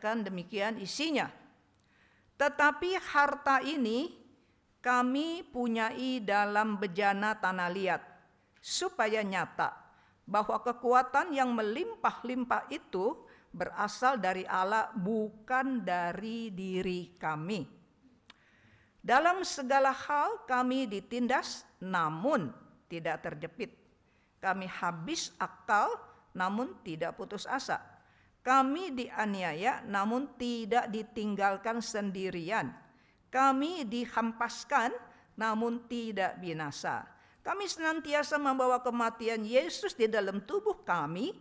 kan demikian isinya. Tetapi harta ini kami punyai dalam bejana tanah liat, supaya nyata bahwa kekuatan yang melimpah-limpah itu berasal dari Allah, bukan dari diri kami. Dalam segala hal kami ditindas, namun tidak terjepit. Kami habis akal, namun tidak putus asa. Kami dianiaya, namun tidak ditinggalkan sendirian. Kami dihampaskan, namun tidak binasa. Kami senantiasa membawa kematian Yesus di dalam tubuh kami,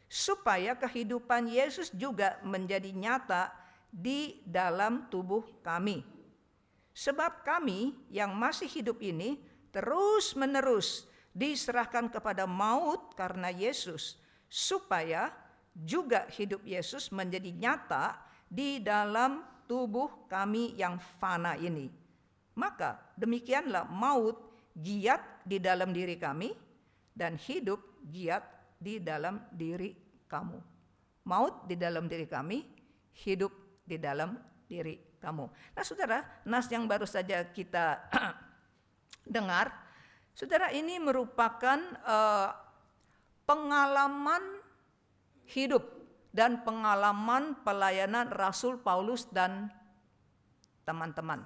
supaya kehidupan Yesus juga menjadi nyata di dalam tubuh kami. Sebab kami yang masih hidup ini terus-menerus diserahkan kepada maut karena Yesus, supaya juga hidup Yesus menjadi nyata di dalam tubuh kami yang fana ini. Maka demikianlah maut giat di dalam diri kami, dan hidup giat di dalam diri kamu. Maut di dalam diri kami, hidup di dalam diri kamu. Nah saudara, nas yang baru saja kita dengar, saudara, ini merupakan pengalaman hidup dan pengalaman pelayanan Rasul Paulus dan teman-teman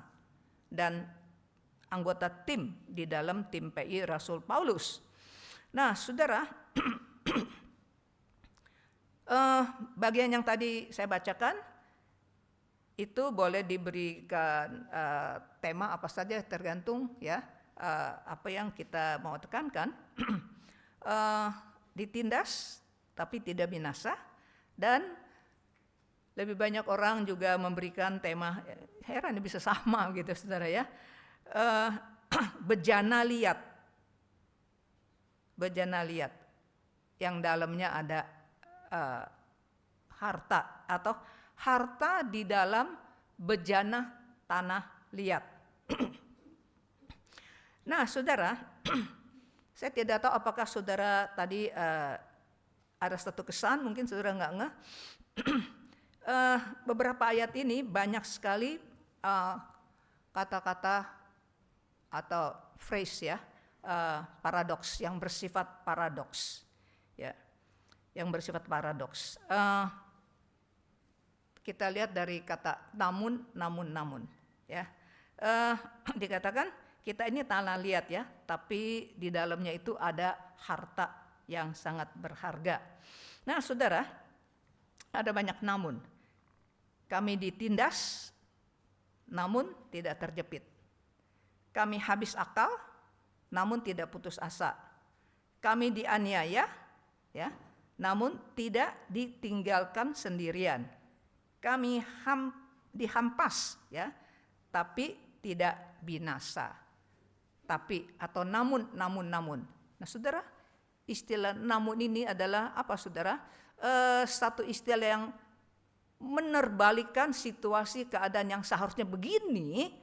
dan anggota tim di dalam tim PI Rasul Paulus. Nah saudara, bagian yang tadi saya bacakan itu boleh diberikan tema apa saja, tergantung ya apa yang kita mau tekankan. Ditindas tapi tidak binasa, dan lebih banyak orang juga memberikan tema, heran bisa sama gitu saudara ya, bejana liat, yang dalamnya ada harta, atau harta di dalam bejana tanah liat. Nah saudara, saya tidak tahu apakah saudara tadi ada satu kesan, mungkin saudara nggak ngeh. Beberapa ayat ini banyak sekali kata-kata atau phrase ya, paradoks, yang bersifat paradoks ya, yang bersifat paradoks. Kita lihat dari kata namun ya, dikatakan kita ini tanah liat ya, tapi di dalamnya itu ada harta yang sangat berharga. Nah saudara, ada banyak namun. Kami ditindas, namun tidak terjepit. Kami habis akal, namun tidak putus asa. Kami dianiaya, ya, namun tidak ditinggalkan sendirian. Kami dihampas, ya, tapi tidak binasa. Tapi atau namun. Nah saudara, istilah namun ini adalah apa saudara? Satu istilah yang menerbalikan situasi keadaan yang seharusnya begini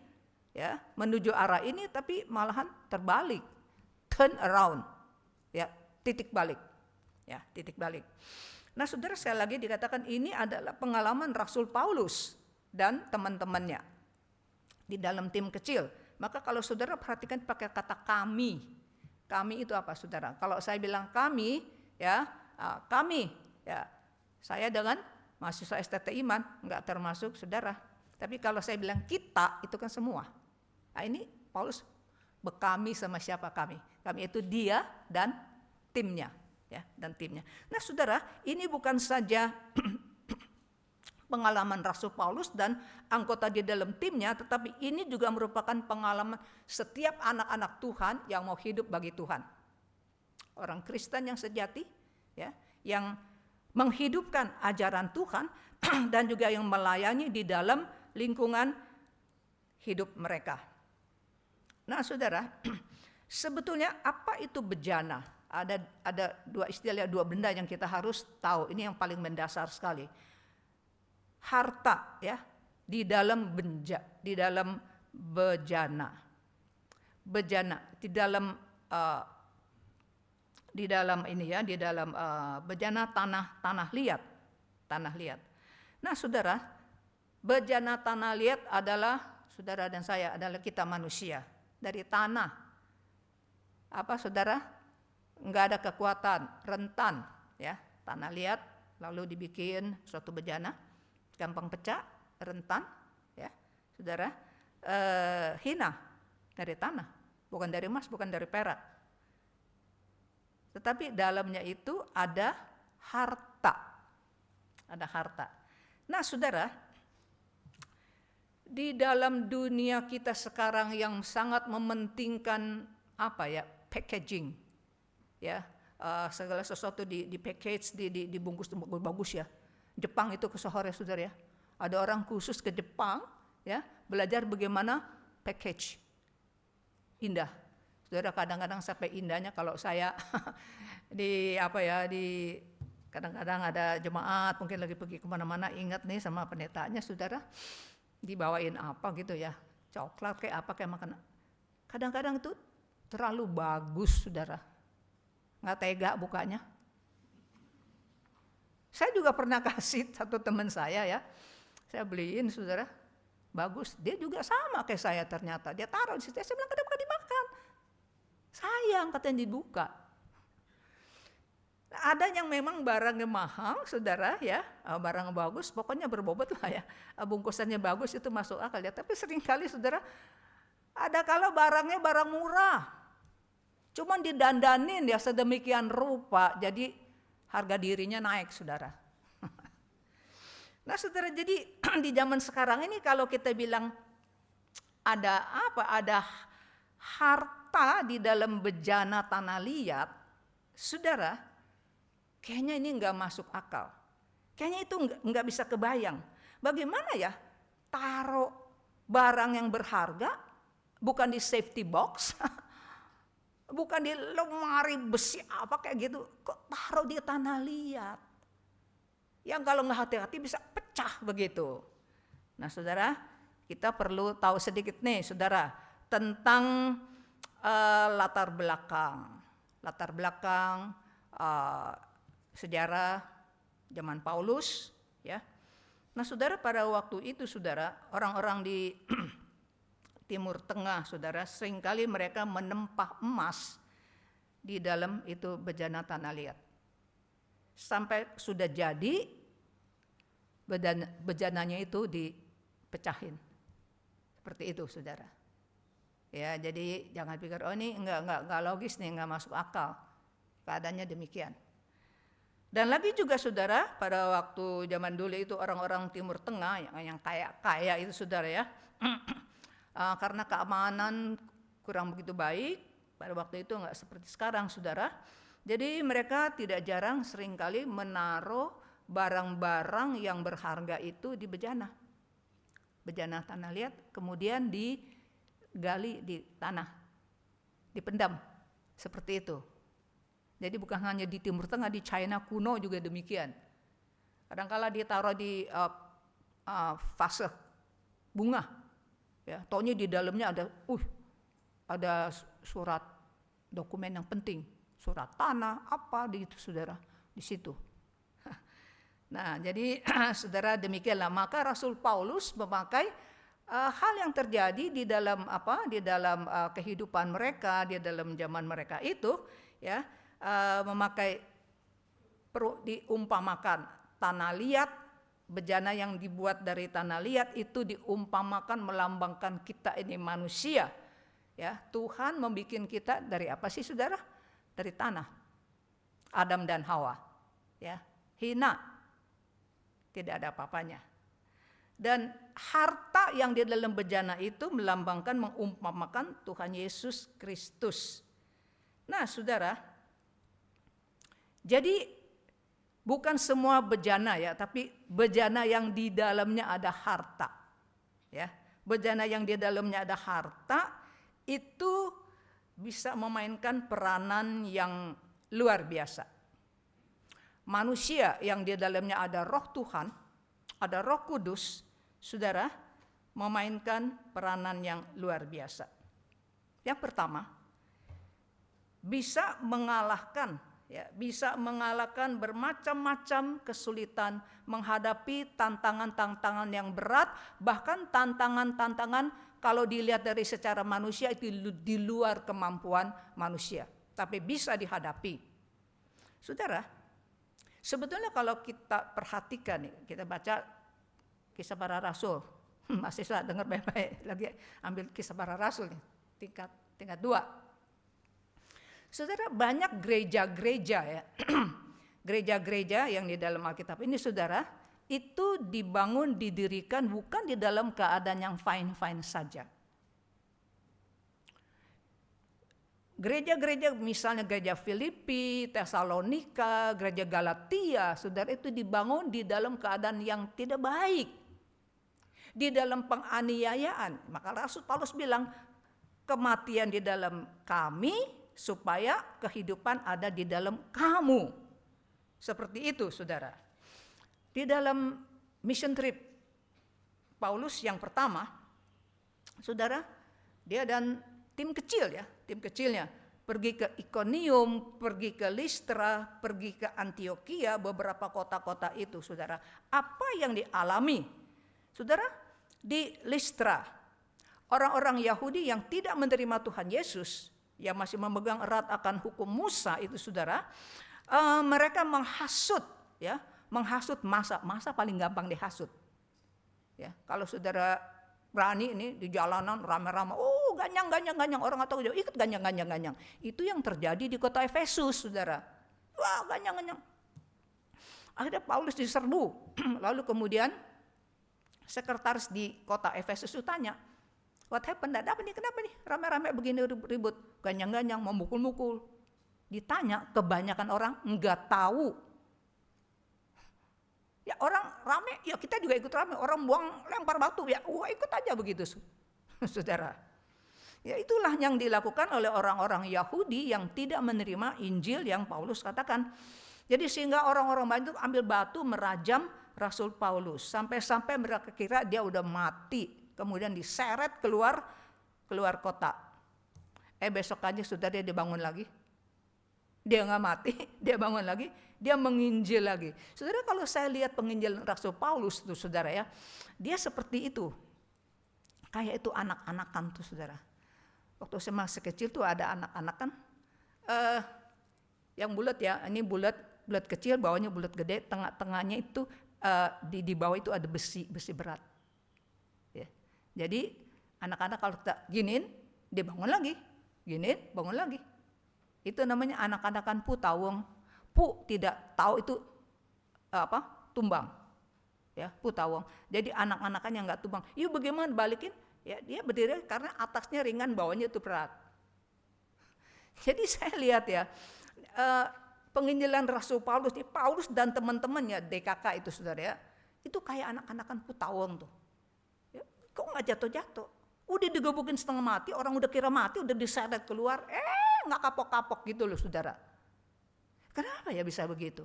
ya, menuju arah ini, tapi malahan terbalik, turn around ya, titik balik. Nah saudara, sekali lagi dikatakan ini adalah pengalaman Rasul Paulus dan teman-temannya di dalam tim kecil. Maka kalau saudara perhatikan pakai kata kami itu apa saudara? Kalau saya bilang kami ya, kami ya, saya dengan mahasiswa STT Iman enggak termasuk saudara. Tapi kalau saya bilang kita, itu kan semua. Nah ini Paulus bekami sama siapa kami? Kami itu dia dan timnya, ya, dan timnya. Nah saudara, ini bukan saja pengalaman Rasul Paulus dan anggota di dalam timnya, tetapi ini juga merupakan pengalaman setiap anak-anak Tuhan yang mau hidup bagi Tuhan. Orang Kristen yang sejati, ya, yang menghidupkan ajaran Tuhan dan juga yang melayani di dalam lingkungan hidup mereka. Nah saudara, sebetulnya apa itu bejana? Ada dua istilah, dua benda yang kita harus tahu. Ini yang paling mendasar sekali. Harta ya, di dalam bejana, di dalam ini ya, di dalam bejana tanah liat. Nah saudara, bejana tanah liat adalah, saudara dan saya adalah kita manusia. Dari tanah. Apa saudara? Enggak ada kekuatan, rentan. Ya, tanah liat, lalu dibikin suatu bejana. Gampang pecah, rentan. Ya, saudara. Hina dari tanah. Bukan dari emas, bukan dari perak. Tetapi dalamnya itu ada harta. Ada harta. Nah saudara, di dalam dunia kita sekarang yang sangat mementingkan packaging, ya, segala sesuatu di package, dibungkus bagus ya. Jepang itu kesohor ya saudara ya. Ada orang khusus ke Jepang ya, belajar bagaimana package indah. Saudara, kadang-kadang sampai indahnya kalau saya kadang-kadang ada jemaat mungkin lagi pergi kemana-mana, ingat nih sama pendetanya, saudara, dibawain apa gitu ya, coklat kayak apa kayak makan. Kadang-kadang itu terlalu bagus saudara, nggak tega bukanya. Saya juga pernah kasih satu teman saya ya, saya beliin saudara, bagus, dia juga sama kayak saya ternyata, dia taruh di situ, saya bilang kenapa dimakan, sayang katanya dibuka. Ada yang memang barangnya mahal saudara ya, barang bagus, pokoknya berbobot lah ya, bungkusannya bagus itu masuk akal ya. Tapi seringkali saudara, ada kalau barangnya barang murah, cuman didandanin ya sedemikian rupa, jadi harga dirinya naik saudara. Nah saudara, jadi di zaman sekarang ini kalau kita bilang ada harta di dalam bejana tanah liat, saudara, kayaknya ini nggak masuk akal. Kayaknya itu nggak bisa kebayang. Bagaimana ya taruh barang yang berharga bukan di safety box, bukan di lemari besi apa kayak gitu, kok taruh di tanah liat? Yang kalau nggak hati-hati bisa pecah begitu. Nah saudara, kita perlu tahu sedikit nih saudara tentang latar belakang sejarah zaman Paulus ya. Nah saudara, pada waktu itu saudara, orang-orang di Timur Tengah saudara, seringkali mereka menempah emas di dalam itu bejana tanah liat. Sampai sudah jadi bejananya itu dipecahin. Seperti itu saudara. Ya, jadi jangan pikir oh ini enggak logis nih, enggak masuk akal. Keadaannya demikian. Dan lagi juga saudara, pada waktu zaman dulu itu orang-orang Timur Tengah yang kaya itu saudara ya. Karena keamanan kurang begitu baik, pada waktu itu enggak seperti sekarang saudara. Jadi mereka tidak jarang seringkali menaruh barang-barang yang berharga itu di bejana tanah liat, kemudian digali di tanah, dipendam seperti itu. Jadi bukan hanya di Timur Tengah, di China kuno juga demikian. Kadang-kala ditaruh di vase bunga, ya, taunya di dalamnya ada surat dokumen yang penting, surat tanah apa di itu saudara, di situ. Nah, jadi saudara demikianlah, maka Rasul Paulus memakai hal yang terjadi di dalam kehidupan mereka, di dalam zaman mereka itu ya, memakai diumpamakan tanah liat, bejana yang dibuat dari tanah liat itu diumpamakan melambangkan kita ini manusia. Ya, Tuhan membuat kita dari apa sih saudara? Dari tanah. Adam dan Hawa. Ya, hina. Tidak ada apa-apanya. Dan harta yang di dalam bejana itu melambangkan, mengumpamakan Tuhan Yesus Kristus. Nah, saudara, jadi bukan semua bejana ya, tapi bejana yang di dalamnya ada harta. Ya, bejana yang di dalamnya ada harta itu bisa memainkan peranan yang luar biasa. Manusia yang di dalamnya ada roh Tuhan, ada roh kudus, saudara, memainkan peranan yang luar biasa. Yang pertama, bisa mengalahkan ya, bisa mengalahkan bermacam-macam kesulitan, menghadapi tantangan-tantangan yang berat, bahkan tantangan-tantangan kalau dilihat dari secara manusia itu di luar kemampuan manusia, tapi bisa dihadapi. Saudara, sebetulnya kalau kita perhatikan nih, kita baca Kisah Para Rasul, masih saya dengar baik-baik, lagi ambil Kisah Para Rasul nih, tingkat 2. Saudara, banyak gereja-gereja ya, gereja-gereja yang di dalam Alkitab ini saudara, itu dibangun, didirikan bukan di dalam keadaan yang fine-fine saja. Gereja-gereja misalnya gereja Filipi, Tesalonika, gereja Galatia, saudara, itu dibangun di dalam keadaan yang tidak baik. Di dalam penganiayaan. Maka Rasul Paulus bilang, kematian di dalam kami supaya kehidupan ada di dalam kamu. Seperti itu saudara. Di dalam mission trip Paulus yang pertama, saudara, dia dan tim kecil ya, tim kecilnya pergi ke Ikonium, pergi ke Listra, pergi ke Antioquia, beberapa kota-kota itu saudara. Apa yang dialami? Saudara, di Listra, orang-orang Yahudi yang tidak menerima Tuhan Yesus, yang masih memegang erat akan hukum Musa itu saudara, mereka menghasut ya, menghasut masa paling gampang dihasut. Ya, kalau saudara berani ini di jalanan rame-rame, oh ganyang orang atau ikut ganyang. Itu yang terjadi di kota Efesus, saudara. Wah, ganyang. Akhirnya Paulus diserbu. Lalu kemudian sekretaris di kota Efesus itu tanya, what happened? Ada apa nih? Kenapa nih? Rame-rame begini ribut, ganyang-ganyang, memukul-mukul. Ditanya, kebanyakan orang enggak tahu. Ya orang rame, ya kita juga ikut rame. Orang buang lempar batu, ya ikut aja begitu, saudara. Ya itulah yang dilakukan oleh orang-orang Yahudi yang tidak menerima Injil yang Paulus katakan. Jadi sehingga orang-orang banyak itu ambil batu merajam Rasul Paulus. Sampai-sampai mereka kira dia udah mati. Kemudian diseret keluar kota. Besokannya saudara dia dibangun lagi. Dia nggak mati, dia bangun lagi, dia menginjil lagi. Saudara, kalau saya lihat penginjilan Rasul Paulus tuh saudara ya, dia seperti itu. Kayak itu anak-anakan tuh saudara. Waktu saya masih kecil tuh ada anak-anakan yang bulat ya, ini bulat kecil, bawahnya bulat gede, tengahnya itu di bawah itu ada besi berat. Ya. Jadi anak-anak kalau kita giniin, dia bangun lagi, giniin, bangun lagi. Itu namanya anak-anakan putawong. Tidak tahu itu tumbang. Ya, putawong. Jadi anak-anakan yang enggak tumbang. Yuk bagaimana balikin? Ya, dia berdiri karena atasnya ringan, bawahnya itu berat. Jadi saya lihat ya, penginjilan Rasul Paulus, Paulus dan teman-temannya DKK itu saudara ya, itu kayak anak-anakan putawong tuh. Ya, kok enggak jatuh-jatuh? Udah digebukin setengah mati, orang udah kira mati, udah diseret keluar, nggak kapok-kapok gitu loh saudara. Kenapa ya bisa begitu?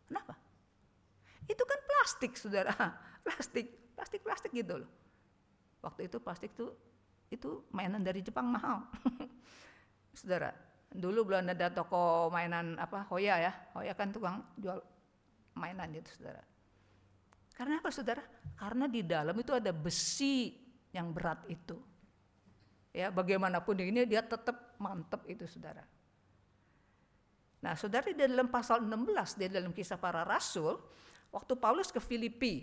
Kenapa? Itu kan plastik saudara, plastik gitu loh. Waktu itu plastik itu mainan dari Jepang mahal. Saudara, dulu belum ada toko mainan Hoya ya. Hoya kan tukang jual mainan itu saudara. Karena apa saudara? Karena di dalam itu ada besi yang berat itu. Ya, bagaimanapun ini dia tetap mantap itu saudara. Nah, saudara, di dalam pasal 16 di dalam Kisah Para Rasul, waktu Paulus ke Filipi,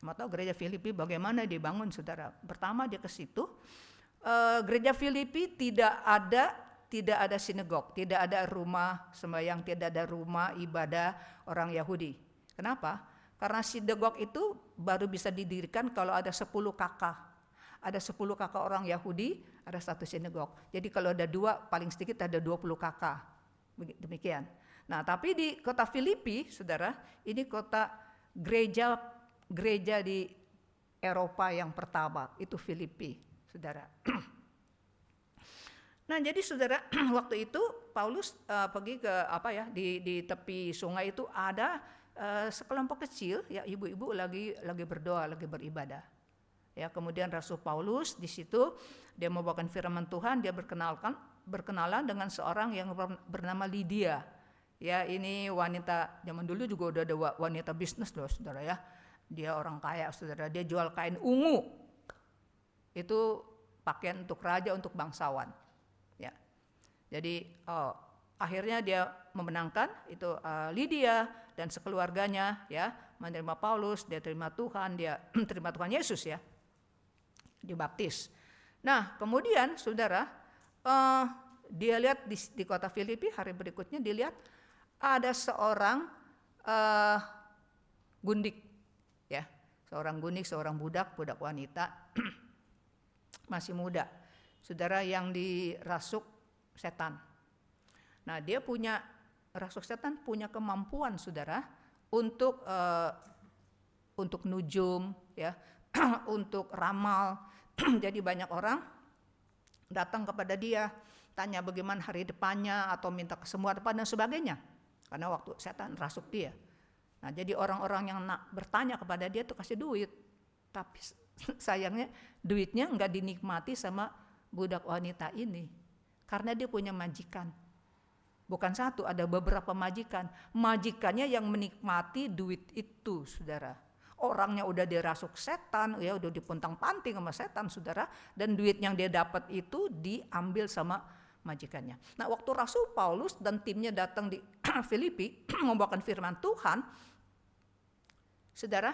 mau tahu gereja Filipi bagaimana dibangun saudara? Pertama dia ke situ, gereja Filipi tidak ada sinagog, tidak ada rumah sembahyang, tidak ada rumah ibadah orang Yahudi. Kenapa? Karena sinagog itu baru bisa didirikan kalau ada 10 kakak. Ada 10 kakak orang Yahudi, ada satu sinagog. Jadi kalau ada 2, paling sedikit ada 20 kakak. Demikian. Nah, tapi di kota Filipi, saudara, ini kota gereja di Eropa yang pertama, itu Filipi, saudara. Nah, jadi saudara, waktu itu Paulus pergi ke di tepi sungai itu ada sekelompok kecil, ya ibu-ibu lagi berdoa, lagi beribadah. Ya, kemudian Rasul Paulus di situ dia membawakan firman Tuhan, dia berkenalan dengan seorang yang bernama Lydia. Ya, ini wanita zaman dulu juga udah ada wanita bisnis loh, saudara ya. Dia orang kaya, saudara. Dia jual kain ungu. Itu pakaian untuk raja, untuk bangsawan. Ya. Jadi akhirnya dia memenangkan itu Lydia dan sekeluarganya ya menerima Paulus, dia terima Tuhan, dia terima Tuhan Yesus ya. Dibaptis. Nah, kemudian saudara dia lihat di kota Filipi, hari berikutnya dilihat ada seorang gundik ya, seorang gundik, seorang budak wanita masih muda, saudara, yang dirasuk setan. Nah, dia punya rasuk setan, punya kemampuan saudara untuk nujum ya, untuk ramal. Jadi banyak orang datang kepada dia, tanya bagaimana hari depannya atau minta kesembuhan dan sebagainya. Karena waktu setan rasuk dia. Nah, jadi orang-orang yang bertanya kepada dia tuh kasih duit. Tapi sayangnya duitnya enggak dinikmati sama budak wanita ini. Karena dia punya majikan. Bukan satu, ada beberapa majikan. Majikannya yang menikmati duit itu, saudara. Orangnya udah dirasuk setan, ya udah dipuntang-panting sama setan, saudara. Dan duit yang dia dapat itu diambil sama majikannya. Nah, waktu Rasul Paulus dan timnya datang di Filipi membawakan firman Tuhan, saudara,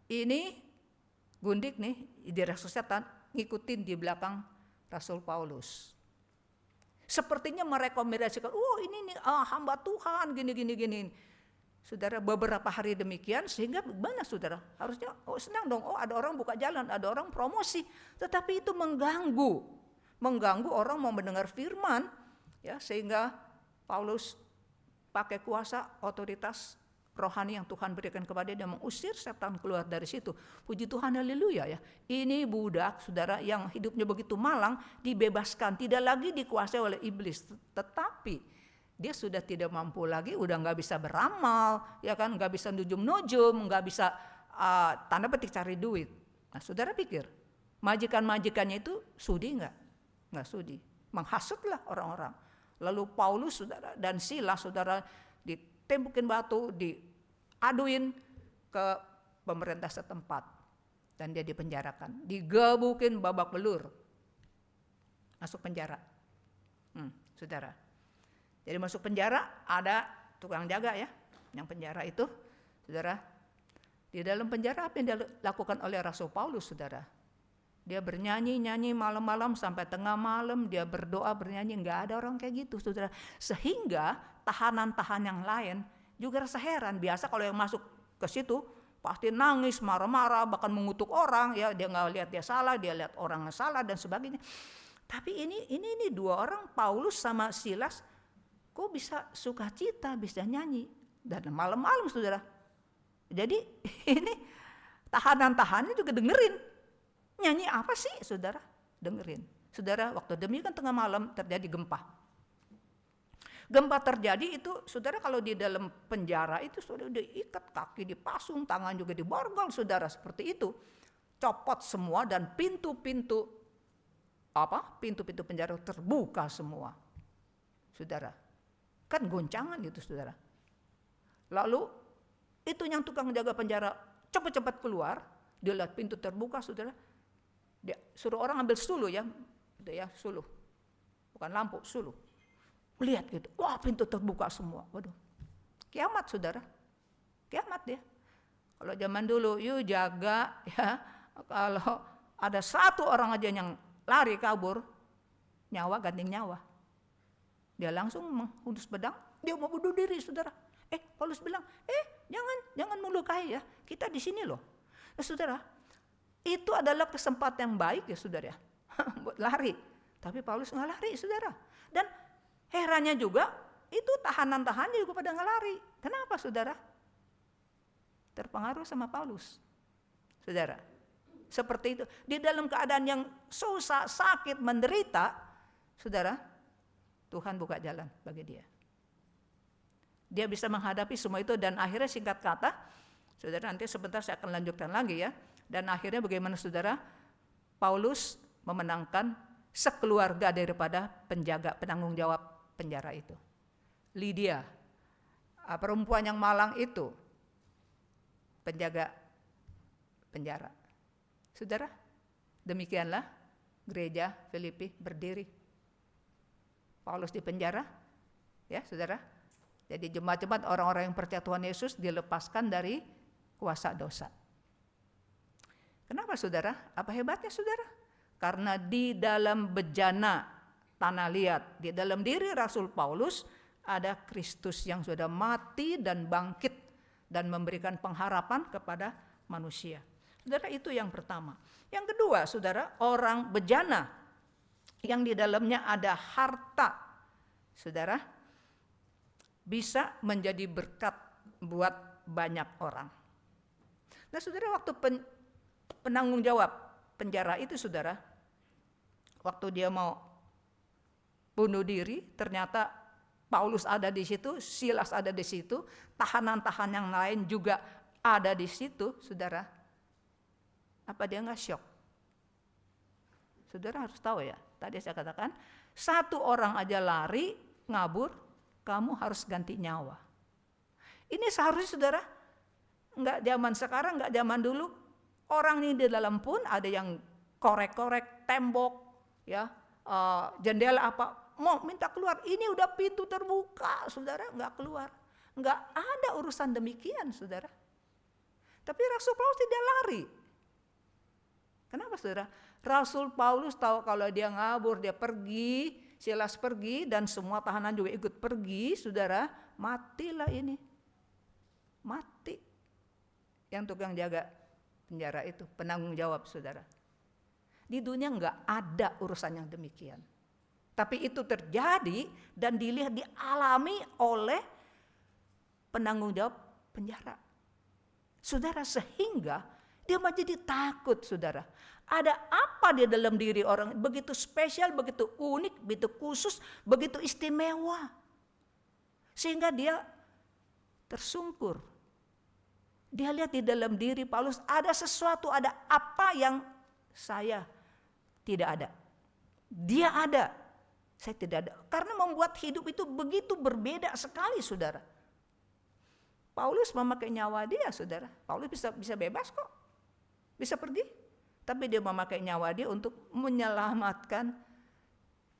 ini gundik nih dirasuk setan ngikutin di belakang Rasul Paulus. Sepertinya merekomendasikan, ini nih hamba Tuhan gini. Saudara, beberapa hari demikian sehingga banyak saudara harusnya senang dong, ada orang buka jalan, ada orang promosi. Tetapi itu mengganggu orang mau mendengar firman ya, sehingga Paulus pakai kuasa otoritas rohani yang Tuhan berikan kepada dia mengusir setan keluar dari situ. Puji Tuhan, haleluya ya. Ini budak saudara yang hidupnya begitu malang dibebaskan, tidak lagi dikuasai oleh iblis, tetapi dia sudah tidak mampu lagi, udah nggak bisa beramal, ya kan, nggak bisa nujum, nggak bisa tanda petik cari duit. Nah, saudara pikir majikan-majikannya itu sudi nggak? Nggak sudi, menghasutlah orang-orang. Lalu Paulus saudara dan Silas saudara ditembukin batu, diaduin ke pemerintah setempat dan dia dipenjarakan, digebukin babak belur, masuk penjara, saudara. Jadi masuk penjara ada tukang jaga ya, yang penjara itu, saudara. Di dalam penjara apa yang dilakukan oleh Rasul Paulus, saudara? Dia bernyanyi malam-malam sampai tengah malam, dia berdoa bernyanyi, nggak ada orang kayak gitu, saudara. Sehingga tahanan-tahanan yang lain juga rasa heran. Biasa kalau yang masuk ke situ pasti nangis, marah-marah, bahkan mengutuk orang, ya dia nggak lihat dia salah, dia lihat orang yang salah dan sebagainya. Tapi ini dua orang, Paulus sama Silas, kok bisa sukacita, bisa nyanyi dan malam-malam, saudara. Jadi ini tahanan-tahanannya juga dengerin. Nyanyi apa sih, saudara? Dengerin. Saudara, waktu demikian tengah malam terjadi gempa. Gempa terjadi itu, saudara, kalau di dalam penjara itu saudara diikat, kaki dipasung, tangan juga diborgol, saudara, seperti itu. Copot semua dan pintu-pintu penjara terbuka semua. Saudara, kan goncangan itu, saudara. Lalu itu yang tukang jaga penjara cepat-cepat keluar, dia lihat pintu terbuka, saudara. Dia suruh orang ambil suluh ya, suluh, bukan lampu, suluh. Lihat gitu, wah pintu terbuka semua. Waduh, kiamat, saudara, kiamat dia. Kalau zaman dulu, yuk jaga ya, kalau ada satu orang aja yang lari kabur, nyawa ganti nyawa. Dia langsung menghunus pedang, dia mau bunuh diri, saudara. Paulus bilang, jangan melukai ya, kita di sini loh. Nah, saudara, itu adalah kesempatan yang baik ya, saudara, buat lari. Tapi Paulus nggak lari, saudara. Dan herannya juga, itu tahanan-tahanannya juga pada nggak lari. Kenapa, saudara? Terpengaruh sama Paulus, saudara. Seperti itu, di dalam keadaan yang susah, sakit, menderita, saudara, Tuhan buka jalan bagi dia. Dia bisa menghadapi semua itu dan akhirnya singkat kata, saudara, nanti sebentar saya akan lanjutkan lagi ya. Dan akhirnya bagaimana, saudara? Paulus memenangkan sekeluarga daripada penjaga, penanggung jawab penjara itu. Lydia perempuan yang malang itu penjaga penjara. Saudara, demikianlah gereja Filipi berdiri. Paulus di penjara, ya saudara. Jadi jemaat-jemaat orang-orang yang percaya Tuhan Yesus dilepaskan dari kuasa dosa. Kenapa saudara? Apa hebatnya saudara? Karena di dalam bejana tanah liat, di dalam diri Rasul Paulus ada Kristus yang sudah mati dan bangkit dan memberikan pengharapan kepada manusia. Saudara, itu yang pertama. Yang kedua, saudara, orang bejana yang di dalamnya ada harta, saudara, bisa menjadi berkat buat banyak orang. Nah saudara, waktu penanggung jawab penjara itu saudara, waktu dia mau bunuh diri, ternyata Paulus ada di situ, Silas ada di situ, tahanan-tahanan yang lain juga ada di situ, saudara. Apa dia nggak syok? Saudara harus tahu ya, tadi saya katakan, satu orang aja lari, ngabur, kamu harus ganti nyawa. Ini seharusnya saudara, nggak zaman sekarang, nggak zaman dulu. Orang ini di dalam pun ada yang korek-korek tembok, ya, jendela apa, mau minta keluar. Ini udah pintu terbuka, saudara, nggak keluar. Nggak ada urusan demikian, saudara. Tapi Rasul Paulus tidak lari. Kenapa saudara? Rasul Paulus tahu kalau dia ngabur, dia pergi, Silas pergi, dan semua tahanan juga ikut pergi, saudara, matilah ini. Mati. Yang tukang jaga penjara itu, penanggung jawab saudara. Di dunia nggak ada urusan yang demikian. Tapi itu terjadi dan dilihat, dialami oleh penanggung jawab penjara. Saudara, sehingga dia menjadi takut saudara. Ada apa di dalam diri orang begitu spesial, begitu unik, begitu khusus, begitu istimewa. Sehingga dia tersungkur. Dia lihat di dalam diri Paulus ada sesuatu, ada apa yang saya tidak ada. Dia ada, saya tidak ada. Karena membuat hidup itu begitu berbeda sekali saudara. Paulus memakai nyawa dia saudara. Paulus bisa bebas kok. Bisa pergi. Tapi dia memakai nyawa dia untuk menyelamatkan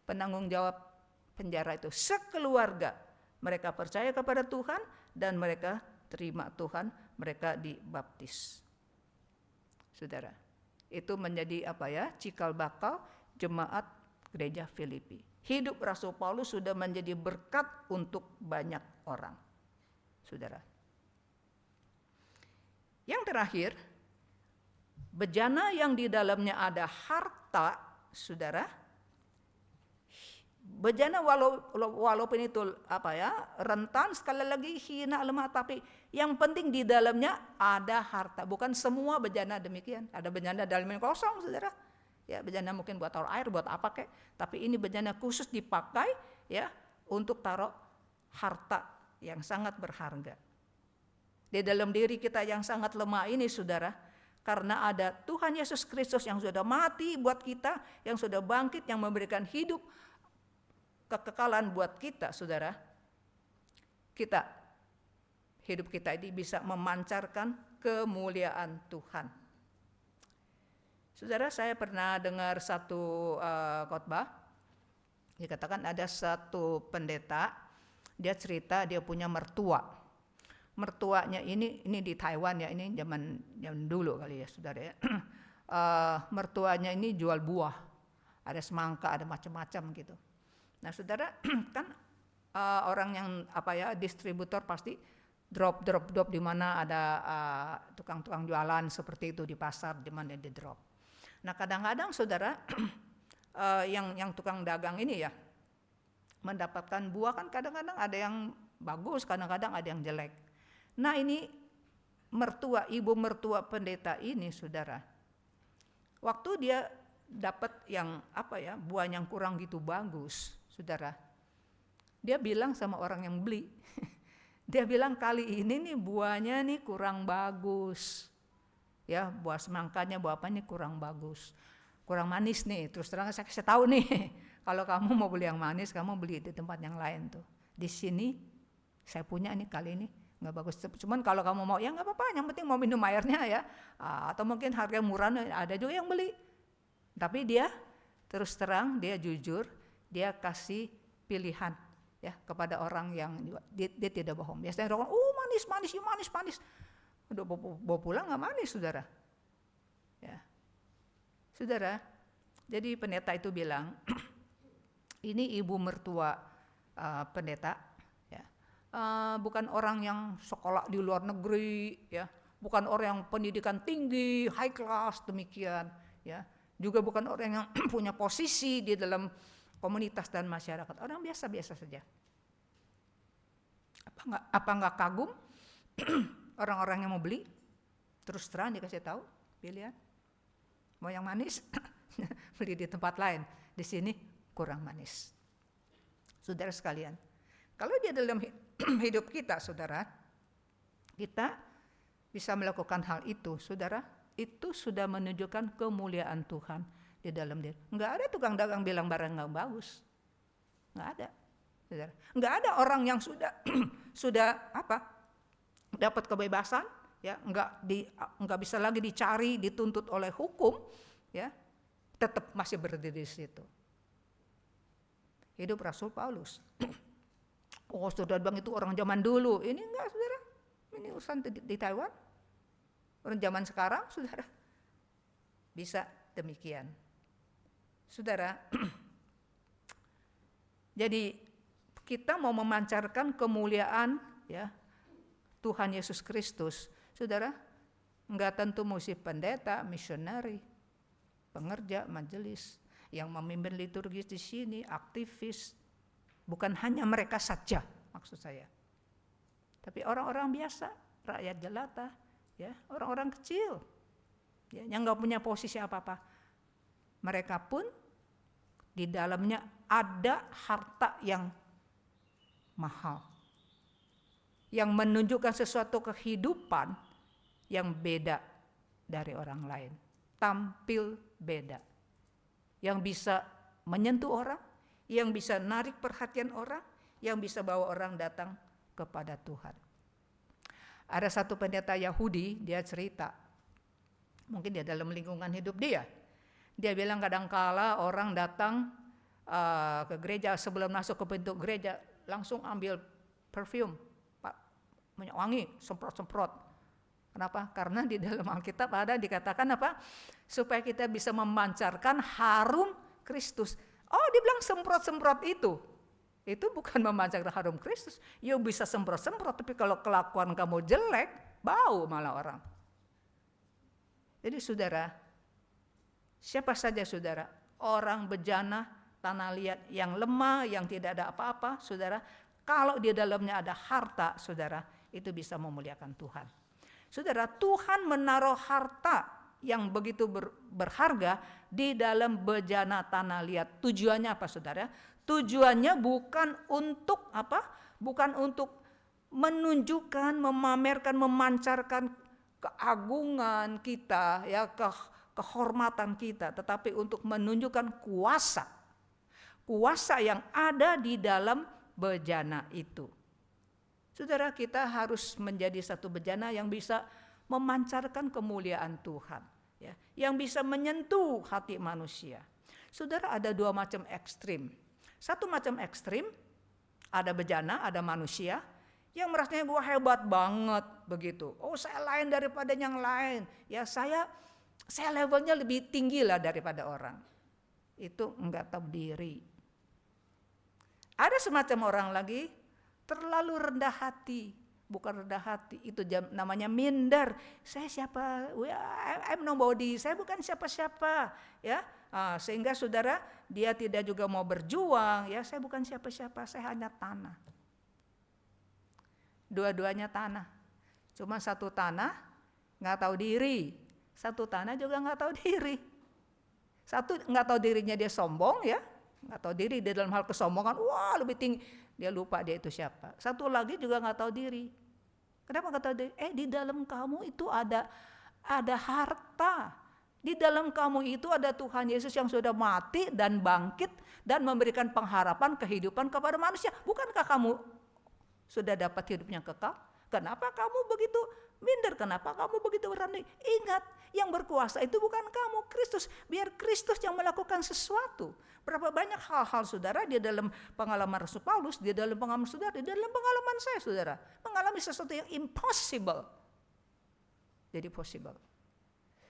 penanggung jawab penjara itu. Sekeluarga mereka percaya kepada Tuhan dan mereka terima Tuhan, mereka dibaptis. Saudara, itu menjadi cikal bakal jemaat gereja Filipi. Hidup Rasul Paulus sudah menjadi berkat untuk banyak orang. Saudara. Yang terakhir, bejana yang di dalamnya ada harta, saudara. Bejana walaupun itu rentan, sekali lagi hina, lemah, tapi yang penting di dalamnya ada harta. Bukan semua bejana demikian. Ada bejana dalam yang kosong, saudara. Ya, bejana mungkin buat taruh air, buat apa kek. Tapi ini bejana khusus dipakai ya untuk taruh harta yang sangat berharga. Di dalam diri kita yang sangat lemah ini, saudara, karena ada Tuhan Yesus Kristus yang sudah mati buat kita, yang sudah bangkit, yang memberikan hidup kekekalan buat kita, saudara. Hidup kita ini bisa memancarkan kemuliaan Tuhan. Saudara, saya pernah dengar satu khotbah. Dikatakan ada satu pendeta, dia cerita dia punya mertua. Mertuanya ini di Taiwan ya, ini zaman dulu kali ya, saudara ya. Mertuanya ini jual buah, ada semangka, ada macam-macam gitu. Nah saudara, kan orang yang distributor pasti drop di mana ada tukang-tukang jualan seperti itu di pasar, di mana di drop. Nah kadang-kadang saudara yang tukang dagang ini ya mendapatkan buah kan kadang-kadang ada yang bagus, kadang-kadang ada yang jelek. Nah ini ibu mertua pendeta ini saudara, waktu dia dapat yang buah yang kurang gitu bagus, saudara, dia bilang sama orang yang beli, dia bilang kali ini nih buahnya nih kurang bagus, ya buah semangkanya, buah apa nih kurang bagus, kurang manis nih. Terus terang saya kasih tahu nih, kalau kamu mau beli yang manis, kamu beli di tempat yang lain tuh. Di sini saya punya nih kali ini nggak bagus. Cuman kalau kamu mau ya nggak apa-apa, yang penting mau minum airnya ya. Atau mungkin harga murah, ada juga yang beli. Tapi dia terus terang, dia jujur, dia kasih pilihan ya kepada orang yang dia tidak bohong. Biasanya orang, manis. Udah bawa pulang nggak manis, saudara. Ya, saudara. Jadi pendeta itu bilang, ini ibu mertua pendeta, ya, bukan orang yang sekolah di luar negeri, ya, bukan orang yang pendidikan tinggi, high class demikian, ya, juga bukan orang yang punya posisi di dalam komunitas dan masyarakat, orang biasa-biasa saja. Apa nggak kagum orang-orang yang mau beli? Terus terang dikasih tahu pilihan, mau yang manis beli di tempat lain, di sini kurang manis. Saudara sekalian, kalau di dalam hidup kita, saudara, kita bisa melakukan hal itu, saudara, itu sudah menunjukkan kemuliaan Tuhan di dalam diri. Enggak ada tukang dagang bilang barang nggak bagus, nggak ada, saudara. Nggak ada orang yang sudah dapat kebebasan, ya, nggak bisa lagi dicari, dituntut oleh hukum, ya, tetap masih berdiri di situ. Hidup Rasul Paulus. Oh, saudara bang, itu orang zaman dulu. Ini enggak, saudara. Ini urusan di Taiwan. Orang zaman sekarang, saudara, bisa demikian. Saudara, jadi kita mau memancarkan kemuliaan, ya, Tuhan Yesus Kristus, saudara, enggak tentu mesti pendeta, misionari, pengerja, majelis, yang memimpin liturgis di sini, aktivis, bukan hanya mereka saja maksud saya. Tapi orang-orang biasa, rakyat jelata, ya, orang-orang kecil, ya, yang nggak punya posisi apa-apa. Mereka pun di dalamnya ada harta yang mahal, yang menunjukkan sesuatu kehidupan yang beda dari orang lain, tampil beda, yang bisa menyentuh orang, yang bisa narik perhatian orang, yang bisa bawa orang datang kepada Tuhan. Ada satu pendeta Yahudi, dia cerita, mungkin dia dalam lingkungan hidup dia bilang kadangkala orang datang ke gereja, sebelum masuk ke pintu gereja langsung ambil perfume, minyak wangi, semprot-semprot. Kenapa? Karena di dalam Alkitab ada dikatakan apa? Supaya kita bisa memancarkan harum Kristus. Oh, dibilang semprot-semprot itu bukan memancarkan harum Kristus. Ya bisa semprot-semprot, tapi kalau kelakuan kamu jelek, bau malah orang. Jadi saudara, siapa saja saudara, orang bejana, tanah liat yang lemah, yang tidak ada apa-apa, saudara, kalau di dalamnya ada harta, saudara, itu bisa memuliakan Tuhan. Saudara, Tuhan menaruh harta yang begitu berharga di dalam bejana tanah liat. Tujuannya apa, saudara? Tujuannya bukan untuk apa? Bukan untuk menunjukkan, memamerkan, memancarkan keagungan kita, ya, kehormatan kita, tetapi untuk menunjukkan kuasa yang ada di dalam bejana itu. Saudara, kita harus menjadi satu bejana yang bisa memancarkan kemuliaan Tuhan, ya, yang bisa menyentuh hati manusia. Saudara, ada dua macam ekstrim. Satu macam ekstrim, ada bejana, ada manusia yang merasanya gue hebat banget begitu. Oh, saya lain daripada yang lain. Ya, saya levelnya lebih tinggi lah daripada orang. Itu enggak tahu diri. Ada semacam orang lagi terlalu rendah hati, bukan rendah hati, itu namanya minder. Saya siapa? I'm nobody. Saya bukan siapa-siapa, ya. Sehingga saudara, dia tidak juga mau berjuang, ya. Saya bukan siapa-siapa, saya hanya tanah. Dua-duanya tanah. Cuma satu tanah nggak tahu diri, satu tanah juga nggak tahu diri. Satu nggak tahu dirinya, dia sombong, ya, nggak tahu diri di dalam hal kesombongan. Wah, lebih tinggi. Dia lupa dia itu siapa. Satu lagi juga nggak tahu diri. Kenapa nggak tahu diri? Di dalam kamu itu ada harta. Di dalam kamu itu ada Tuhan Yesus yang sudah mati dan bangkit dan memberikan pengharapan kehidupan kepada manusia. Bukankah kamu sudah dapat hidup yang kekal. Kenapa kamu begitu minder? Kenapa kamu begitu berani? Ingat, yang berkuasa itu bukan kamu, Kristus. Biar Kristus yang melakukan sesuatu. Berapa banyak hal-hal saudara di dalam pengalaman Rasul Paulus, di dalam pengalaman saudara, di dalam pengalaman saya saudara. Mengalami sesuatu yang impossible. Jadi possible.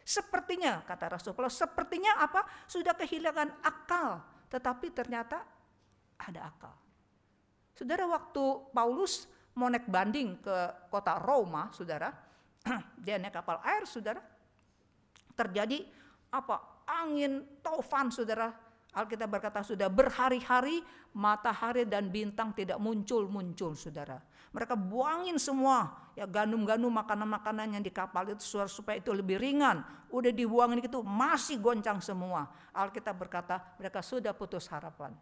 Sepertinya, kata Rasul Paulus, sepertinya apa? Sudah kehilangan akal. Tetapi ternyata ada akal. Saudara, waktu Paulus mau naik banding ke kota Roma, saudara, dia naik kapal air, saudara, terjadi apa? Angin taufan, saudara. Alkitab berkata sudah berhari-hari matahari dan bintang tidak muncul-muncul, saudara. Mereka buangin semua ya gandum-gandum makanan-makanan yang di kapal itu supaya itu lebih ringan. Udah dibuangin gitu masih goncang semua. Alkitab berkata mereka sudah putus harapan.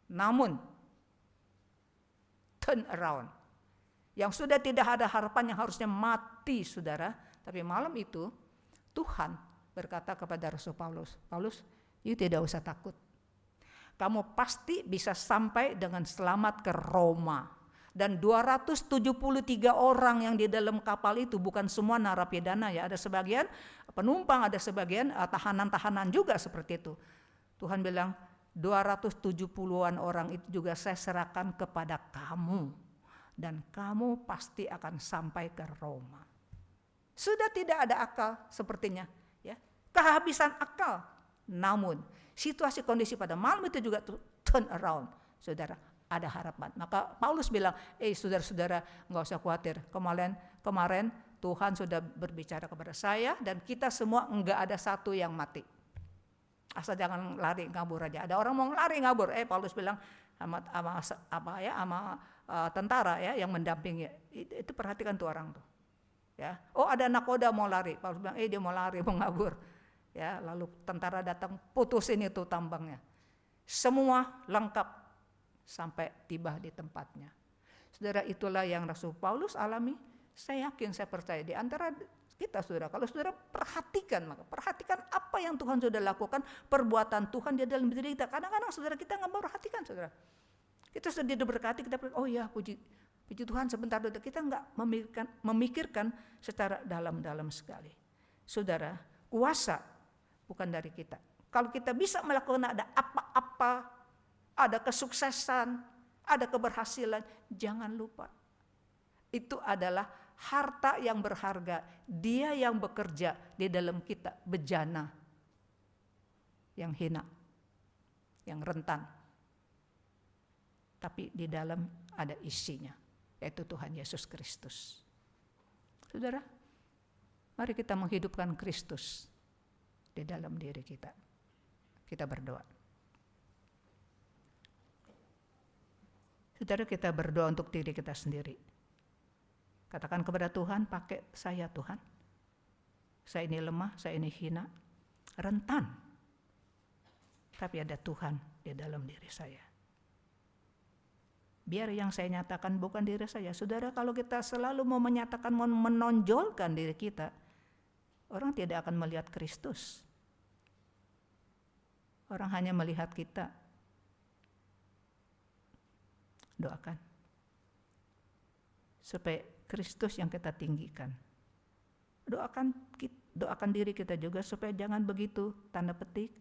Namun turn around. Yang sudah tidak ada harapan, yang harusnya mati, saudara. Tapi malam itu Tuhan berkata kepada Rasul Paulus, Paulus, you tidak usah takut. Kamu pasti bisa sampai dengan selamat ke Roma. Dan 273 orang yang di dalam kapal itu bukan semua narapidana ya. Ada sebagian penumpang, ada sebagian tahanan-tahanan juga seperti itu. Tuhan bilang 270-an orang itu juga saya serahkan kepada kamu. Dan kamu pasti akan sampai ke Roma. Sudah tidak ada akal sepertinya. Ya, kehabisan akal. Namun situasi kondisi pada malam itu juga turn around. Saudara, ada harapan. Maka Paulus bilang, saudara-saudara gak usah khawatir. Kemarin Tuhan sudah berbicara kepada saya dan kita semua enggak ada satu yang mati. Asal jangan lari ngabur aja. Ada orang mau lari ngabur. Paulus bilang sama tentara ya yang mendampingi. Itu perhatikan tuh orang tuh. Ya. Oh ada nakoda mau lari. Paulus bilang dia mau lari mau ngabur. Ya, lalu tentara datang putusin itu tambangnya. Semua lengkap sampai tiba di tempatnya. Saudara, itulah yang Rasul Paulus alami. Saya yakin, saya percaya di antara kita saudara, kalau saudara perhatikan apa yang Tuhan sudah lakukan, perbuatan Tuhan di dalam diri kita. Kadang-kadang saudara kita nggak memperhatikan saudara. Kita sudah diberkati, kita oh ya puji Tuhan sebentar, kita nggak memikirkan secara dalam-dalam sekali. Saudara, kuasa bukan dari kita. Kalau kita bisa melakukan ada apa-apa, ada kesuksesan, ada keberhasilan, jangan lupa. Itu adalah harta yang berharga. Dia yang bekerja di dalam kita, bejana, yang hina, yang rentan. Tapi di dalam ada isinya, yaitu Tuhan Yesus Kristus. Saudara, mari kita menghidupkan Kristus di dalam diri kita. Kita berdoa. Saudara, kita berdoa untuk diri kita sendiri. Katakan kepada Tuhan, pakai saya Tuhan. Saya ini lemah, saya ini hina, rentan. Tapi ada Tuhan di dalam diri saya. Biar yang saya nyatakan bukan diri saya. Saudara, kalau kita selalu mau menyatakan, mau menonjolkan diri kita, orang tidak akan melihat Kristus. Orang hanya melihat kita. Doakan. Supaya Kristus yang kita tinggikan. Doakan diri kita juga supaya jangan begitu, tanda petik,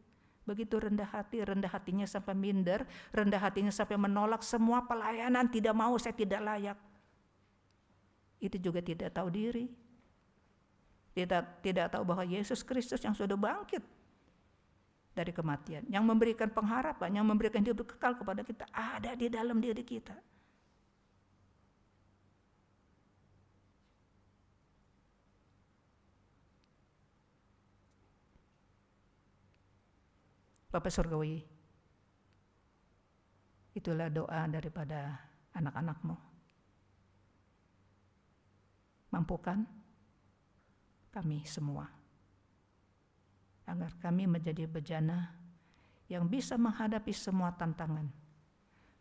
begitu rendah hatinya sampai minder, rendah hatinya sampai menolak semua pelayanan, tidak mau, saya tidak layak. Itu juga tidak tahu diri. Tidak tahu bahwa Yesus Kristus yang sudah bangkit dari kematian, yang memberikan pengharapan, yang memberikan hidup kekal kepada kita, ada di dalam diri kita. Bapa Surgawi, itulah doa daripada anak-anak-Mu. Mampukan kami semua agar kami menjadi bejana yang bisa menghadapi semua tantangan,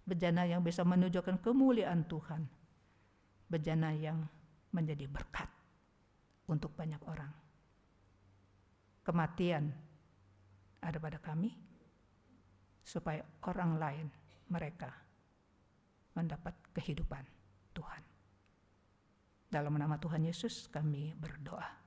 bejana yang bisa menunjukkan kemuliaan Tuhan, bejana yang menjadi berkat untuk banyak orang. Kematian ada pada kami supaya orang lain mereka mendapat kehidupan Tuhan. Dalam nama Tuhan Yesus kami berdoa.